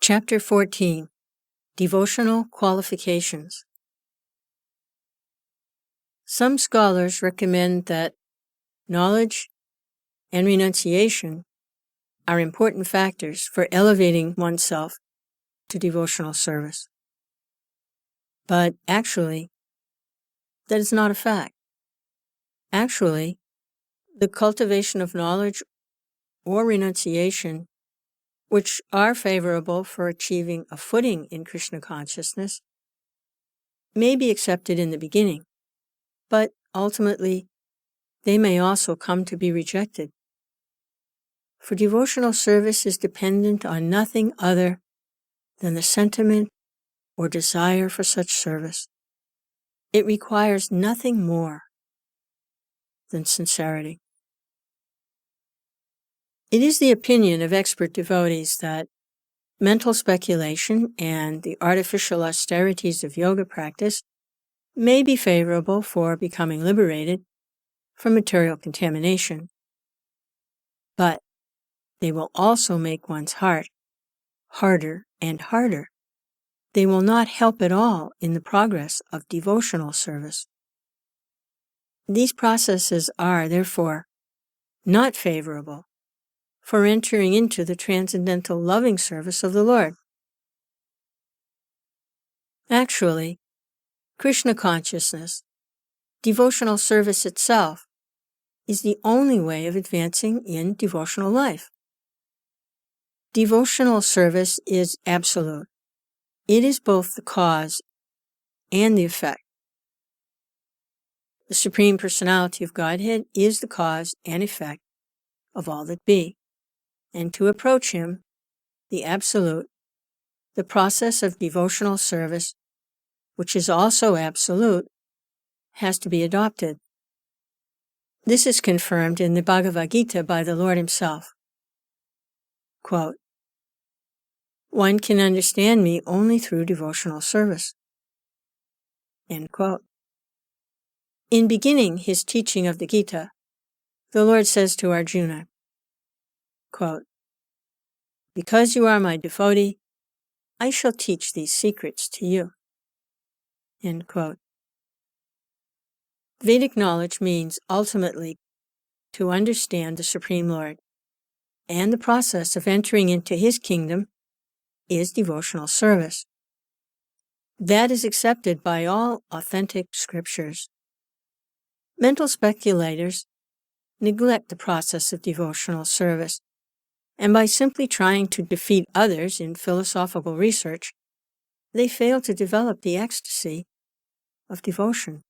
Chapter 14, Devotional Qualifications. Some scholars recommend that knowledge and renunciation are important factors for elevating oneself to devotional service. But actually, that is not a fact. Actually, the cultivation of knowledge or renunciation, which are favorable for achieving a footing in Krishna consciousness, may be accepted in the beginning, but ultimately they may also come to be rejected. For devotional service is dependent on nothing other than the sentiment or desire for such service. It requires nothing more than sincerity. It is the opinion of expert devotees that mental speculation and the artificial austerities of yoga practice may be favorable for becoming liberated from material contamination, but they will also make one's heart harder and harder. They will not help at all in the progress of devotional service. These processes are, therefore, not favorable for entering into the transcendental loving service of the Lord. Actually, Krishna consciousness, devotional service itself, is the only way of advancing in devotional life. Devotional service is absolute. It is both the cause and the effect. The Supreme Personality of Godhead is the cause and effect of all that be, and to approach Him, the Absolute, the process of devotional service, which is also absolute, has to be adopted. This is confirmed in the Bhagavad Gita by the Lord Himself. Quote, "One can understand me only through devotional service." End quote. In beginning His teaching of the Gita, the Lord says to Arjuna, quote, "Because you are my devotee, I shall teach these secrets to you." End quote. Vedic knowledge means ultimately to understand the Supreme Lord, and the process of entering into His kingdom is devotional service. That is accepted by all authentic scriptures. Mental speculators neglect the process of devotional service, and by simply trying to defeat others in philosophical research, they fail to develop the ecstasy of devotion.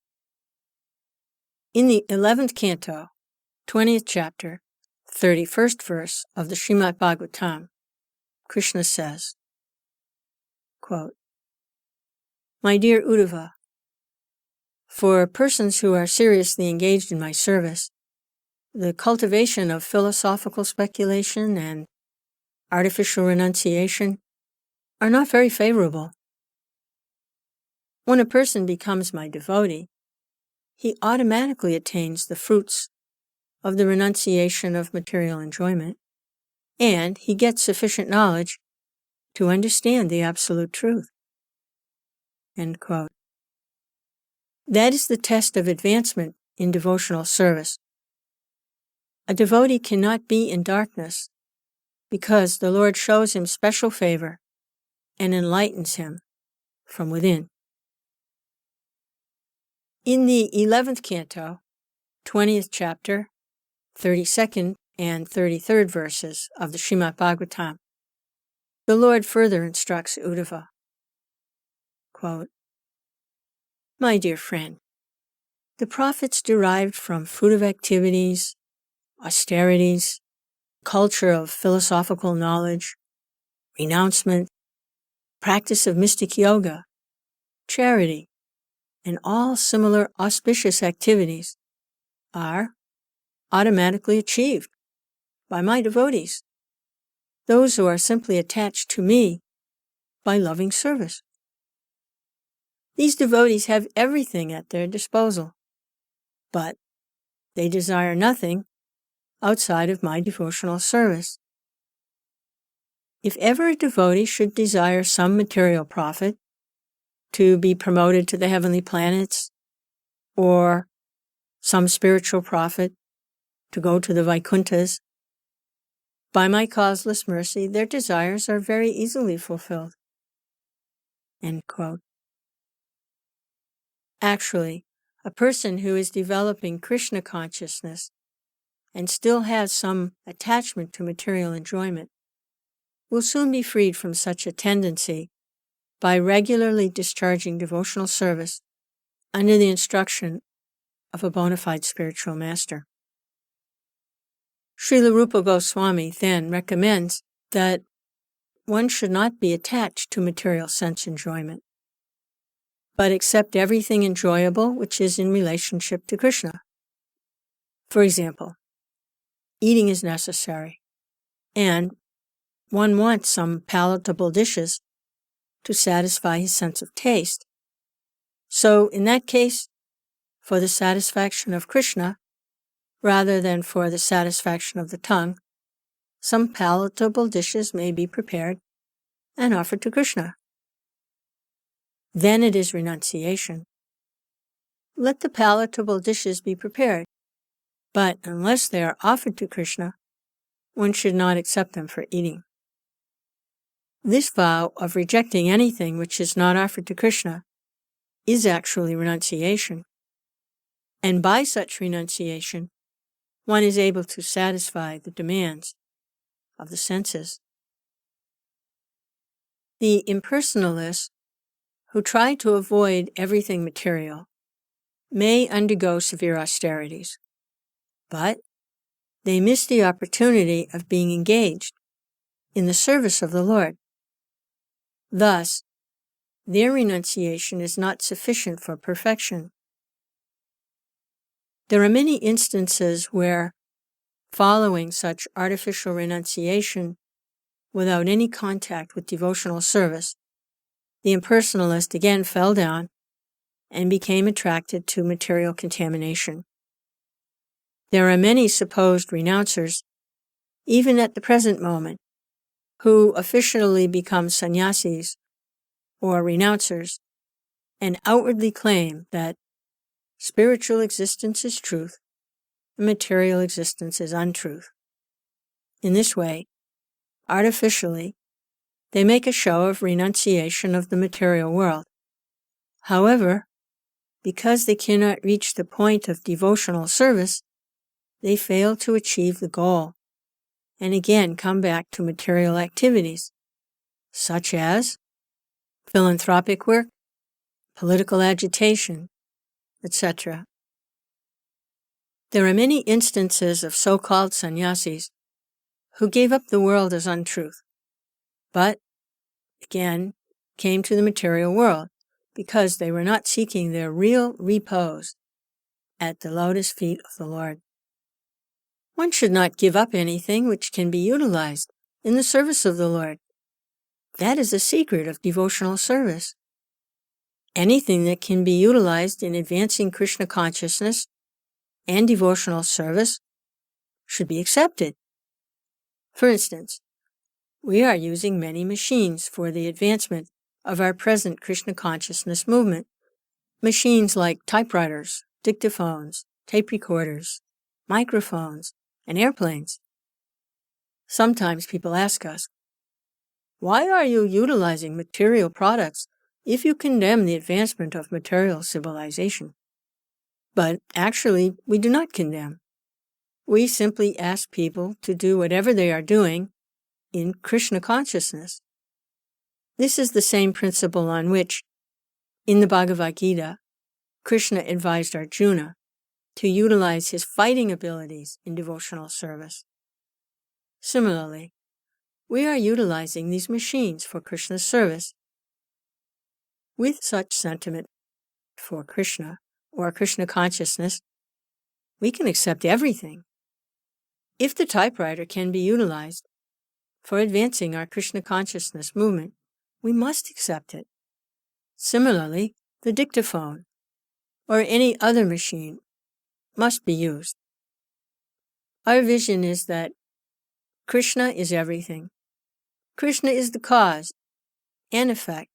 In the 11th canto, 20th chapter, 31st verse of the Srimad Bhagavatam, Krsna says, quote, "My dear Uddhava, for persons who are seriously engaged in my service, the cultivation of philosophical speculation and artificial renunciation are not very favorable. When a person becomes my devotee, he automatically attains the fruits of the renunciation of material enjoyment, and he gets sufficient knowledge to understand the absolute truth." End quote. That is the test of advancement in devotional service. A devotee cannot be in darkness because the Lord shows him special favor and enlightens him from within. In the 11th canto, 20th chapter, 32nd and 33rd verses of the Srimad Bhagavatam, the Lord further instructs Uddhava, quote, "My dear friend, the profits derived from fruitive activities, austerities, culture of philosophical knowledge, renouncement, practice of mystic yoga, charity, and all similar auspicious activities are automatically achieved by my devotees, those who are simply attached to me by loving service. These devotees have everything at their disposal, but they desire nothing outside of my devotional service. If ever a devotee should desire some material profit, to be promoted to the heavenly planets, or some spiritual profit, to go to the Vaikunthas, by my causeless mercy, their desires are very easily fulfilled. End quote. Actually, a person who is developing Krishna consciousness and still has some attachment to material enjoyment will soon be freed from such a tendency by regularly discharging devotional service under the instruction of a bona fide spiritual master. Srila Rupa Goswami then recommends that one should not be attached to material sense enjoyment, but accept everything enjoyable which is in relationship to Krishna. For example, eating is necessary, and one wants some palatable dishes to satisfy his sense of taste. So, in that case, for the satisfaction of Krishna, rather than for the satisfaction of the tongue, some palatable dishes may be prepared and offered to Krishna. Then it is renunciation. Let the palatable dishes be prepared, but unless they are offered to Krishna, one should not accept them for eating. This vow of rejecting anything which is not offered to Krishna is actually renunciation. And by such renunciation, one is able to satisfy the demands of the senses. The impersonalists who try to avoid everything material may undergo severe austerities, but they miss the opportunity of being engaged in the service of the Lord. Thus, their renunciation is not sufficient for perfection. There are many instances where, following such artificial renunciation without any contact with devotional service, the impersonalist again fell down and became attracted to material contamination. There are many supposed renouncers, even at the present moment, who officially become sannyasis or renouncers and outwardly claim that spiritual existence is truth and material existence is untruth. In this way, artificially, they make a show of renunciation of the material world. However, because they cannot reach the point of devotional service, they fail to achieve the goal and again come back to material activities, such as philanthropic work, political agitation, etc. There are many instances of so-called sannyasis who gave up the world as untruth, but again came to the material world because they were not seeking their real repose at the lotus feet of the Lord. One should not give up anything which can be utilized in the service of the Lord. That is the secret of devotional service. Anything that can be utilized in advancing Krishna consciousness and devotional service should be accepted. For instance, we are using many machines for the advancement of our present Krishna consciousness movement. Machines like typewriters, dictaphones, tape recorders, microphones, and airplanes. Sometimes people ask us, why are you utilizing material products if you condemn the advancement of material civilization? But actually, we do not condemn. We simply ask people to do whatever they are doing in Krishna consciousness. This is the same principle on which, in the Bhagavad Gita, Krishna advised Arjuna to utilize his fighting abilities in devotional service. Similarly, we are utilizing these machines for Krishna's service. With such sentiment for Krishna or Krishna consciousness, we can accept everything. If the typewriter can be utilized for advancing our Krishna consciousness movement, we must accept it. Similarly, the dictaphone or any other machine must be used. Our vision is that Krishna is everything, Krishna is the cause and effect,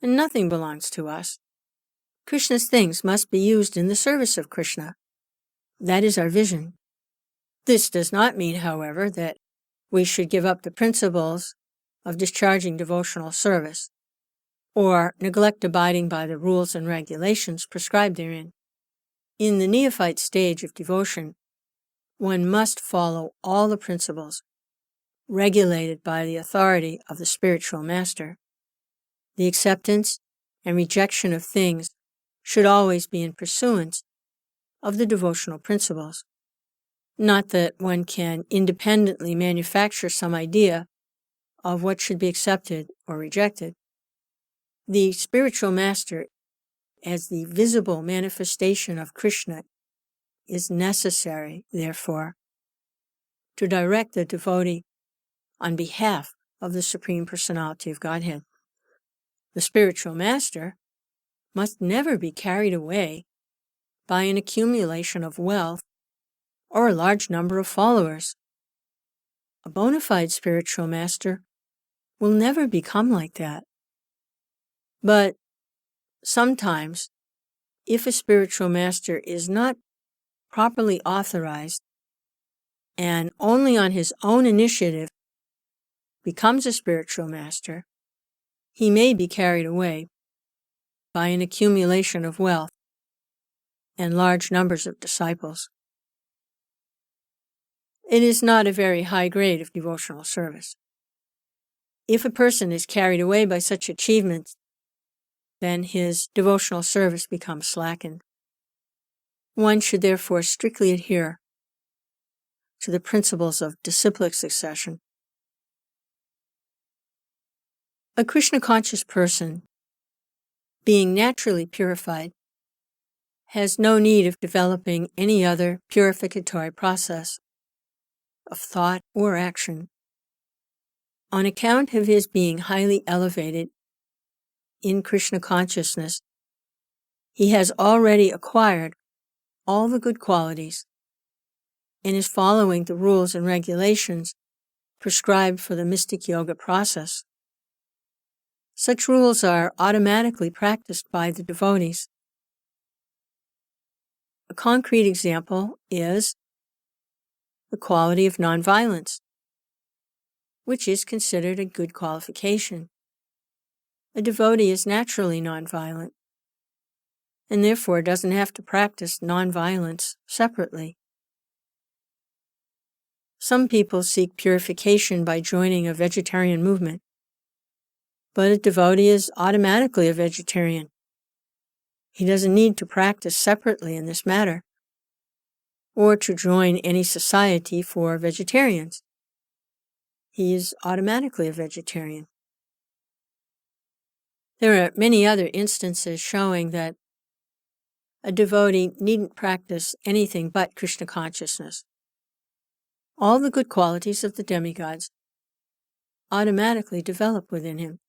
and nothing belongs to us. Krishna's things must be used in the service of Krishna. That is our vision. This does not mean, however, that we should give up the principles of discharging devotional service, or neglect abiding by the rules and regulations prescribed therein. In the neophyte stage of devotion, one must follow all the principles regulated by the authority of the spiritual master. The acceptance and rejection of things should always be in pursuance of the devotional principles. Not that one can independently manufacture some idea of what should be accepted or rejected. The spiritual master, as the visible manifestation of Krishna, is necessary, therefore, to direct the devotee on behalf of the Supreme Personality of Godhead. The spiritual master must never be carried away by an accumulation of wealth or a large number of followers. A bona fide spiritual master will never become like that. But sometimes, if a spiritual master is not properly authorized and only on his own initiative becomes a spiritual master, he may be carried away by an accumulation of wealth and large numbers of disciples. It is not a very high grade of devotional service. If a person is carried away by such achievements, then his devotional service becomes slackened. One should therefore strictly adhere to the principles of disciplic succession. A Krishna-conscious person, being naturally purified, has no need of developing any other purificatory process of thought or action. On account of his being highly elevated in Krishna consciousness, he has already acquired all the good qualities and is following the rules and regulations prescribed for the mystic yoga process. Such rules are automatically practiced by the devotees. A concrete example is the quality of nonviolence, which is considered a good qualification. A devotee is naturally nonviolent, and therefore doesn't have to practice nonviolence separately. Some people seek purification by joining a vegetarian movement, but a devotee is automatically a vegetarian. He doesn't need to practice separately in this matter, or to join any society for vegetarians. He is automatically a vegetarian. There are many other instances showing that a devotee needn't practice anything but Krishna consciousness. All the good qualities of the demigods automatically develop within him.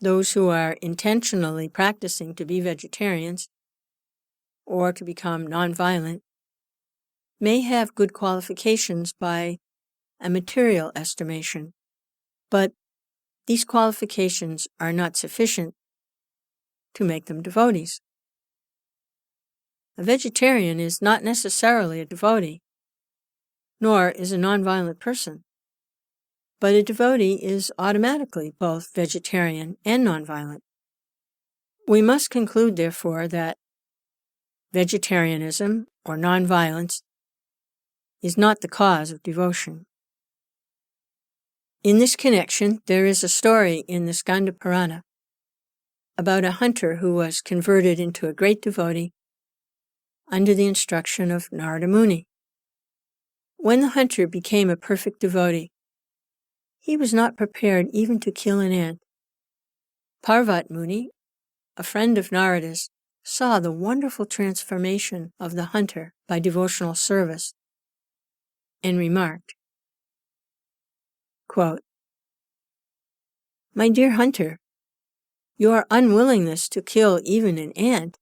Those who are intentionally practicing to be vegetarians or to become nonviolent may have good qualifications by a material estimation, but these qualifications are not sufficient to make them devotees. A vegetarian is not necessarily a devotee, nor is a nonviolent person. But a devotee is automatically both vegetarian and nonviolent. We must conclude, therefore, that vegetarianism or nonviolence is not the cause of devotion. In this connection, there is a story in the Skanda Purana about a hunter who was converted into a great devotee under the instruction of Narada Muni. When the hunter became a perfect devotee, he was not prepared even to kill an ant. Parvat Muni, a friend of Narada's, saw the wonderful transformation of the hunter by devotional service and remarked, quote, "My dear hunter, your unwillingness to kill even an ant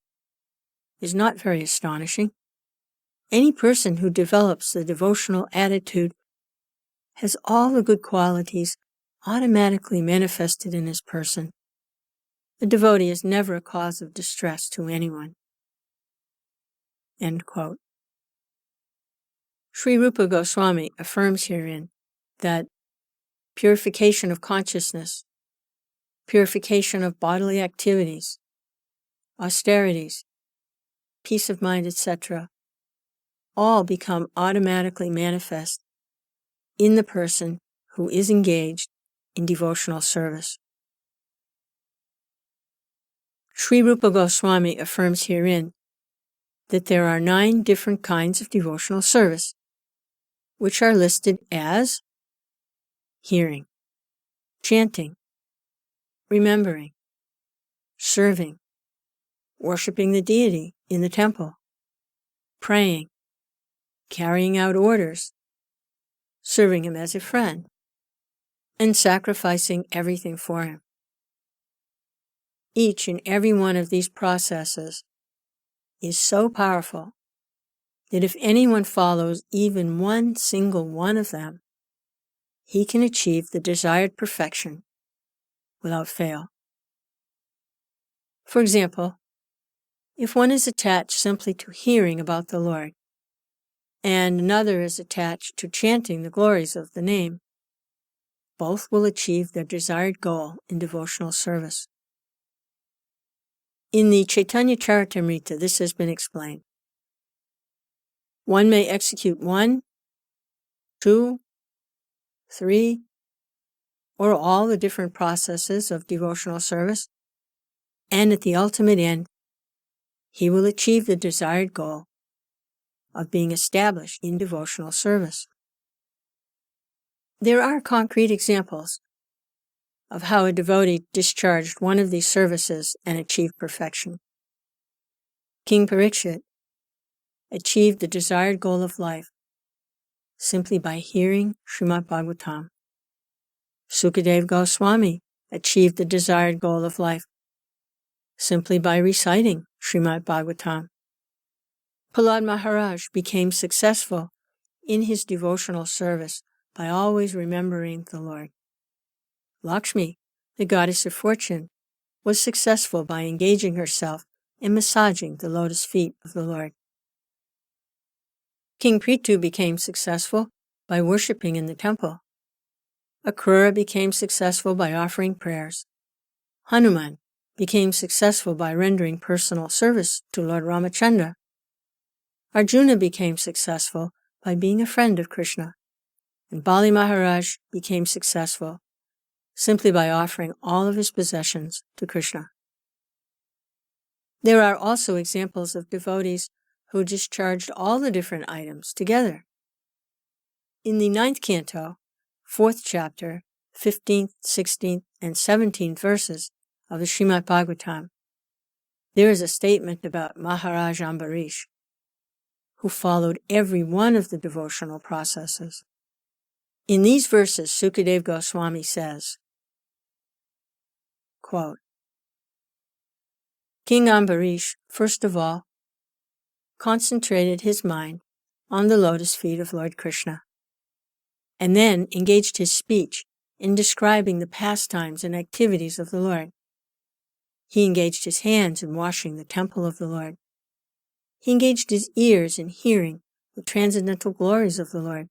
is not very astonishing. Any person who develops the devotional attitude has all the good qualities automatically manifested in his person. The devotee is never a cause of distress to anyone. End quote. Sri Rupa Goswami affirms herein that purification of consciousness, purification of bodily activities, austerities, peace of mind, etc., all become automatically manifest in the person who is engaged in devotional service. Sri Rupa Goswami affirms herein that there are 9 different kinds of devotional service, which are listed as hearing, chanting, remembering, serving, worshiping the deity in the temple, praying, carrying out orders, serving him as a friend, and sacrificing everything for him. Each and every one of these processes is so powerful that if anyone follows even one single one of them, he can achieve the desired perfection without fail. For example, if one is attached simply to hearing about the Lord, and another is attached to chanting the glories of the name, both will achieve their desired goal in devotional service. In the Chaitanya Charitamrita, this has been explained. One may execute 1, 2, 3, or all the different processes of devotional service, and at the ultimate end, he will achieve the desired goal of being established in devotional service. There are concrete examples of how a devotee discharged one of these services and achieved perfection. King Parikshit achieved the desired goal of life simply by hearing Srimad Bhagavatam. Sukadeva Goswami achieved the desired goal of life simply by reciting Srimad Bhagavatam. Prahlad Maharaj became successful in his devotional service by always remembering the Lord. Lakshmi, the goddess of fortune, was successful by engaging herself in massaging the lotus feet of the Lord. King Prithu became successful by worshiping in the temple. Akrura became successful by offering prayers. Hanuman became successful by rendering personal service to Lord Ramachandra. Arjuna became successful by being a friend of Krsna. And Bali Maharaj became successful simply by offering all of his possessions to Krsna. There are also examples of devotees who discharged all the different items together. In the 9th canto, 4th chapter, 15th, 16th, and 17th verses of the Srimad Bhagavatam, there is a statement about Maharaj Ambarish, who followed every one of the devotional processes. In these verses, Sukadeva Goswami says, quote, King Ambarish, first of all, concentrated his mind on the lotus feet of Lord Krishna, and then engaged his speech in describing the pastimes and activities of the Lord. He engaged his hands in washing the temple of the Lord. He engaged his ears in hearing the transcendental glories of the Lord.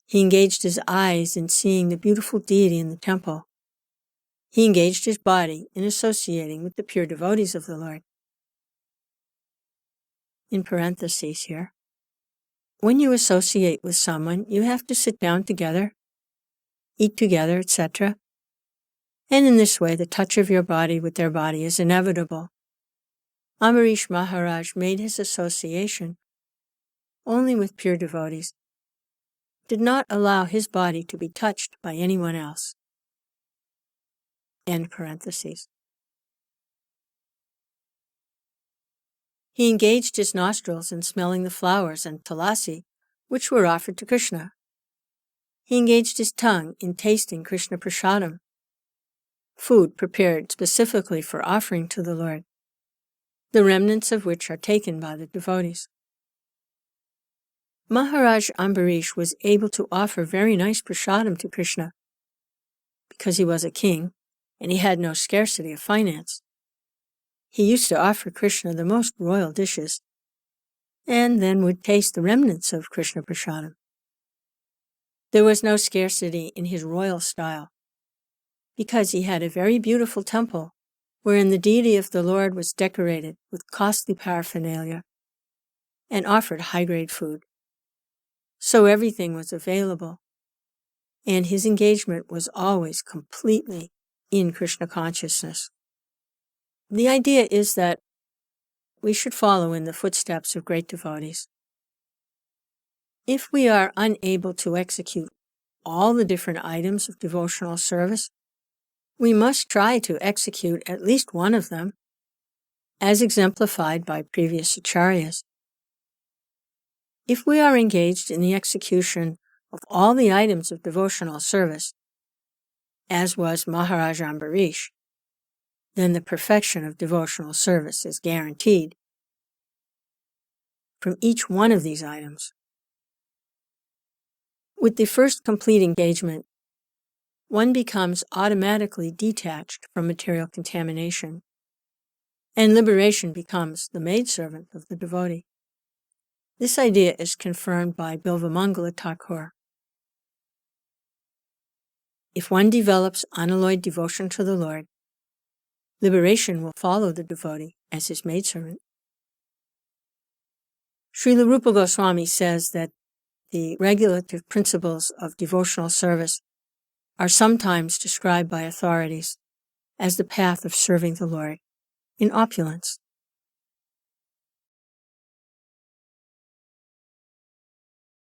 He engaged his eyes in seeing the beautiful deity in the temple. He engaged his body in associating with the pure devotees of the Lord. In parentheses here, when you associate with someone, you have to sit down together, eat together, etc. And in this way, the touch of your body with their body is inevitable. Ambarish Maharaj made his association only with pure devotees, did not allow his body to be touched by anyone else. End parentheses. He engaged his nostrils in smelling the flowers and tulasi, which were offered to Krishna. He engaged his tongue in tasting Krishna prasadam, food prepared specifically for offering to the Lord, the remnants of which are taken by the devotees. Maharaj Ambarish was able to offer very nice prasadam to Krishna, because he was a king and he had no scarcity of finance. He used to offer Krsna the most royal dishes and then would taste the remnants of Krishna Prasadam. There was no scarcity in his royal style because he had a very beautiful temple wherein the deity of the Lord was decorated with costly paraphernalia and offered high-grade food. So everything was available, and his engagement was always completely in Krishna consciousness. The idea is that we should follow in the footsteps of great devotees. If we are unable to execute all the different items of devotional service, we must try to execute at least one of them, as exemplified by previous acharyas. If we are engaged in the execution of all the items of devotional service, as was Maharaj Ambarish, then the perfection of devotional service is guaranteed from each one of these items. With the first complete engagement, one becomes automatically detached from material contamination, and liberation becomes the maidservant of the devotee. This idea is confirmed by Bilvamangala Thakur. If one develops unalloyed devotion to the Lord, liberation will follow the devotee as his maidservant. Srila Rupa Goswami says that the regulative principles of devotional service are sometimes described by authorities as the path of serving the Lord in opulence.